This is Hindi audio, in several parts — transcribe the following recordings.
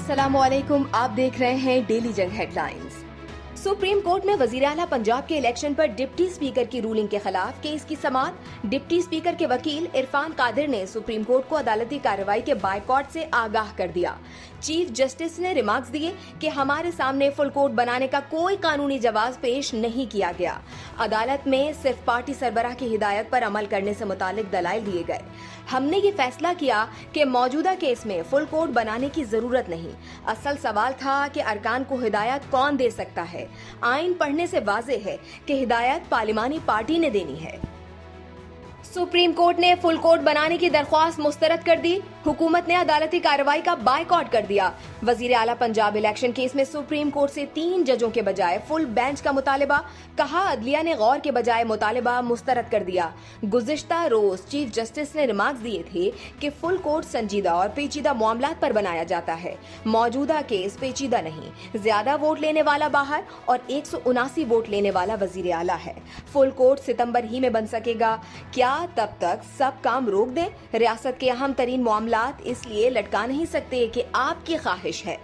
अस्सलामुअलैकुम, आप देख रहे हैं डेली जंग हेडलाइंस। सुप्रीम कोर्ट में वजीर आला पंजाब के इलेक्शन पर डिप्टी स्पीकर की रूलिंग के खिलाफ केस की समाअत। डिप्टी स्पीकर के वकील इरफान कादिर ने सुप्रीम कोर्ट को अदालती कार्रवाई के बायकॉट से आगाह कर दिया। चीफ जस्टिस ने रिमार्क्स दिए कि हमारे सामने फुल कोर्ट बनाने का कोई कानूनी जवाब पेश नहीं किया गया। अदालत में सिर्फ पार्टी सरबराह की हिदायत पर अमल करने से मुतालिक दलाइल दिए गए। हमने ये फैसला किया कि मौजूदा केस में फुल कोर्ट बनाने की जरूरत नहीं। असल सवाल था कि अरकान को हिदायत कौन दे सकता है। आइन पढ़ने से वाज़ेह है कि हिदायत पार्लिमानी पार्टी ने देनी है। सुप्रीम कोर्ट ने फुल कोर्ट बनाने की दरख्वास्त मुस्तरद कर दी। हुकूमत ने अदालती कार्रवाई का बायकॉट कर दिया। वजीर आला पंजाब इलेक्शन केस में सुप्रीम कोर्ट से 3 जजों के बजाय फुल बेंच का मुतालिबा। कहा, अदलिया ने गौर के बजाय मुतालिबा मुस्तरद कर दिया। गुज़िश्ता रोज चीफ जस्टिस ने रिमार्क्स दिए थे कि फुल कोर्ट संजीदा और पेचीदा मामलात पर बनाया जाता है। मौजूदा केस पेचीदा नहीं, ज्यादा वोट लेने वाला बाहर और 179 वोट लेने वाला वजीर आला है। फुल कोर्ट सितंबर ही में बन सकेगा। क्या तब तक सब काम रोक दें? रियासत के अहम तरीन मामलात इसलिए लटका नहीं सकते कि आपकी ख्वाहिश है।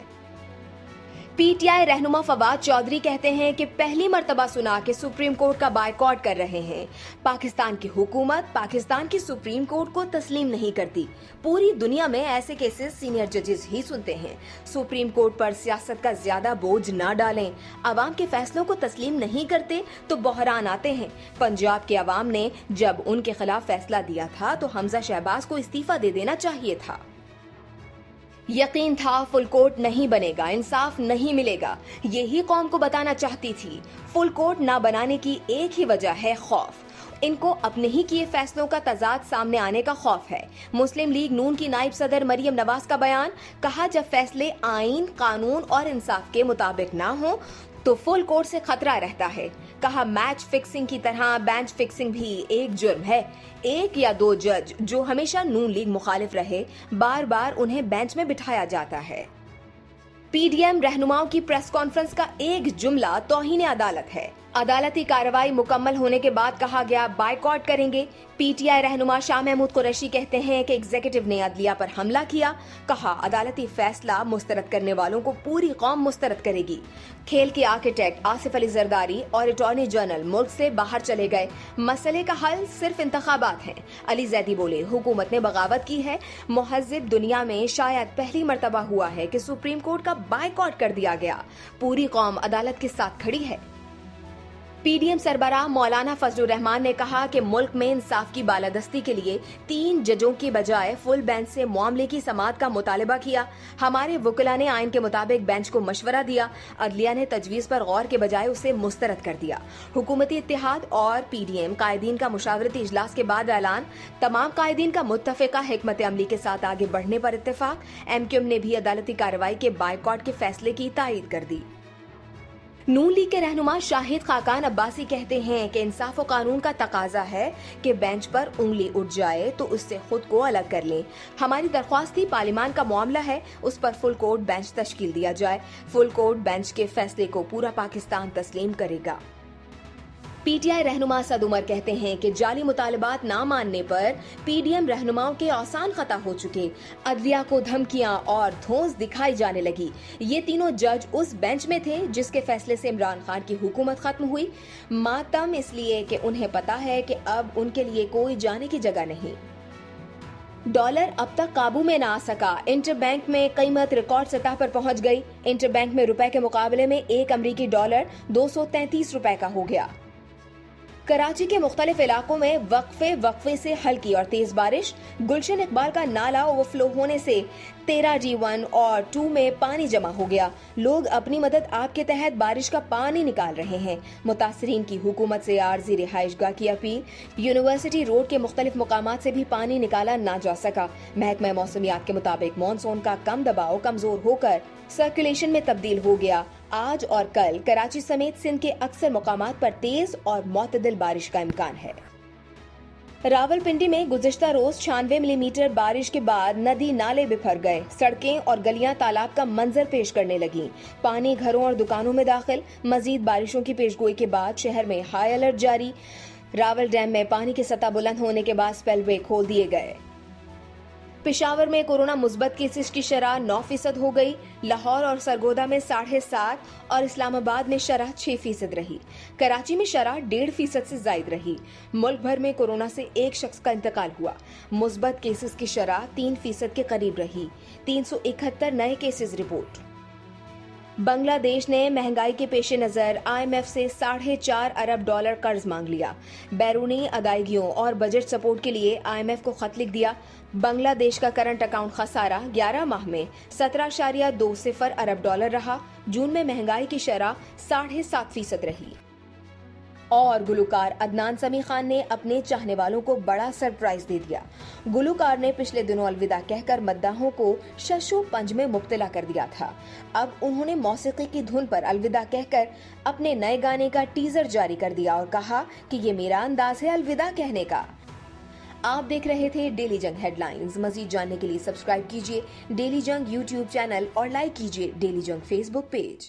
पीटीआई रहनुमा फवाद चौधरी कहते हैं कि पहली मर्तबा सुना कि सुप्रीम कोर्ट का बायकॉट कर रहे हैं। पाकिस्तान की हुकूमत पाकिस्तान की सुप्रीम कोर्ट को तस्लीम नहीं करती। पूरी दुनिया में ऐसे केसेस सीनियर जजेस ही सुनते हैं। सुप्रीम कोर्ट पर सियासत का ज्यादा बोझ ना डालें। अवाम के फैसलों को तस्लीम नहीं करते तो बहरान आते हैं। पंजाब के अवाम ने जब उनके खिलाफ फैसला दिया था तो हमजा शहबाज को इस्तीफा दे देना चाहिए था। यकीन था फुल कोर्ट नहीं बनेगा, इंसाफ नहीं मिलेगा। यही कौम को बताना चाहती थी। फुल कोर्ट ना बनाने की एक ही वजह है खौफ। इनको अपने ही किए फैसलों का तजाद सामने आने का खौफ है। मुस्लिम लीग नून की नायब सदर मरियम नवाज का बयान। कहा, जब फैसले आइन, कानून और इंसाफ के मुताबिक ना हो तो फुल कोर्ट से खतरा रहता है। कहा, मैच फिक्सिंग की तरह बेंच फिक्सिंग भी एक जुर्म है। 1 या 2 जज जो हमेशा नून लीग मुखालिफ रहे, बार बार उन्हें बेंच में बिठाया जाता है। पीडीएम रहनुमाओं की प्रेस कॉन्फ्रेंस का एक जुमला तौहीन अदालत है। अदालती कार्रवाई मुकम्मल होने के बाद कहा गया बायकॉट करेंगे। पीटीआई रहनुमा शाह महमूद कुरैशी कहते हैं कि एग्जीक्यूटिव ने अदलिया पर हमला किया। कहा, अदालती फैसला मुस्तरद करने वालों को पूरी कौम मुस्तरद करेगी। खेल के आर्किटेक्ट आसिफ अली जरदारी और अटॉर्नी जनरल मुल्क से बाहर चले गए। मसले का हल सिर्फ इंतखाबात हैं। अली जैदी बोले, हुकूमत ने बगावत की है। मुहज़्ज़िब दुनिया में शायद पहली मर्तबा हुआ है कि सुप्रीम कोर्ट का बायकॉट कर दिया गया। पूरी कौम अदालत के साथ खड़ी है। पीडीएम सरबराह मौलाना फजलुर रहमान ने कहा कि मुल्क में इंसाफ की बालादस्ती के लिए 3 जजों की बजाय फुल बेंच से मामले की समाअत का मुतालबा किया। हमारे वकीला ने आइन के मुताबिक बेंच को मशवरा दिया। अदलिया ने तजवीज पर गौर के बजाय उसे मुस्तरद कर दिया। हुकूमती इत्तेहाद और पीडीएम कायदीन का मुशावरती इजलास के बाद ऐलान। तमाम कायदीन का मुत्तफिका हिकमत अमली के साथ आगे बढ़ने पर इत्तेफाक। एमक्यूएम ने भी अदालती कार्रवाई के बायकॉट के फैसले की तायीद कर दी। नून लीग के रहनुमा शाहिद खाकान अब्बासी कहते हैं कि इंसाफ और कानून का तकाजा है कि बेंच पर उंगली उठ जाए तो उससे खुद को अलग कर लें। हमारी दरख्वास्त थी, पार्लियामान का मामला है, उस पर फुल कोर्ट बेंच तश्कील दिया जाए। फुल कोर्ट बेंच के फैसले को पूरा पाकिस्तान तस्लीम करेगा। पीटीआई रहनुमा सद उमर कहते हैं कि जाली मुतालबात ना मानने पर पीडीएम रहनुमाओं के आसान खता हो चुके। अदलिया को धमकियां और धौंस दिखाई जाने लगी। ये तीनों जज उस बेंच में थे जिसके फैसले से इमरान खान की हुकूमत खत्म हुई। मातम इसलिए कि उन्हें पता है कि अब उनके लिए कोई जाने की जगह नहीं। डॉलर अब तक काबू में ना आ सका। इंटरबैंक में कीमत रिकॉर्ड सतह पर पहुंच गई। इंटरबैंक में रुपए के मुकाबले में 1 अमरीकी डॉलर 233 रुपए का हो गया। कराची के मुख्तलिफ इलाकों में वक्फे से हल्की और तेज बारिश। गुलशन इकबाल का नाला ओवरफ्लो होने से 13 G1 और 2 में पानी जमा हो गया। लोग अपनी मदद आप के तहत बारिश का पानी निकाल रहे हैं। मुतासरीन की हुकूमत से आर्जी रिहाइशगाह की अपील। यूनिवर्सिटी रोड के मुख्तलिफ मुकामात से भी पानी निकाला ना जा सका। महकमा मौसमियात के मुताबिक मानसून का कम दबाव कमजोर होकर सर्कुलेशन में तब्दील हो गया। आज और कल कराची समेत सिंध के अक्सर मुकामात पर तेज और मुतदिल बारिश का इम्कान है। रावलपिंडी में गुज़िश्ता रोज 96 मिलीमीटर बारिश के बाद नदी नाले बिफर गए। सड़कें और गलियां तालाब का मंजर पेश करने लगी। पानी घरों और दुकानों में दाखिल। मजीद बारिशों की पेशगोई के बाद शहर में हाई अलर्ट जारी। रावल डैम में पानी की सतह बुलंद होने के बाद स्पेलवे खोल दिए गए। पेशावर में कोरोना मुस्बत केसेस की शरह 9% हो गई। लाहौर और सरगोदा में 7.5% और इस्लामाबाद में शरह 6% रही। कराची में शरह 1.5% से ज्यादा रही। मुल्क भर में कोरोना से एक शख्स का इंतकाल हुआ। मुस्बत केसेस की शरह 3% के करीब रही। 371 नए केसेस रिपोर्ट। बांग्लादेश ने महंगाई के पेश नजर IMF से $4.5 अरब कर्ज मांग लिया। बैरूनी अदायगियों और बजट सपोर्ट के लिए IMF को खत लिख दिया। बांग्लादेश का करंट अकाउंट खसारा 11 माह में 17.20 अरब डॉलर रहा। जून में महंगाई की शरह 7.5% रही। और गुलूकार अदनान समी खान ने अपने चाहने वालों को बड़ा सरप्राइज दे दिया। गुलूकार ने पिछले दिनों अलविदा कहकर मद्दाहों को शशो पंज में मुब्तला कर दिया था। अब उन्होंने मौसीकी की धुन पर अलविदा कहकर अपने नए गाने का टीजर जारी कर दिया और कहा कि ये मेरा अंदाज है अलविदा कहने का। आप देख रहे थे डेली जंग हेडलाइंस। मजीद जानने के लिए सब्सक्राइब कीजिए डेली जंग YouTube चैनल और लाइक कीजिए डेली जंग Facebook पेज।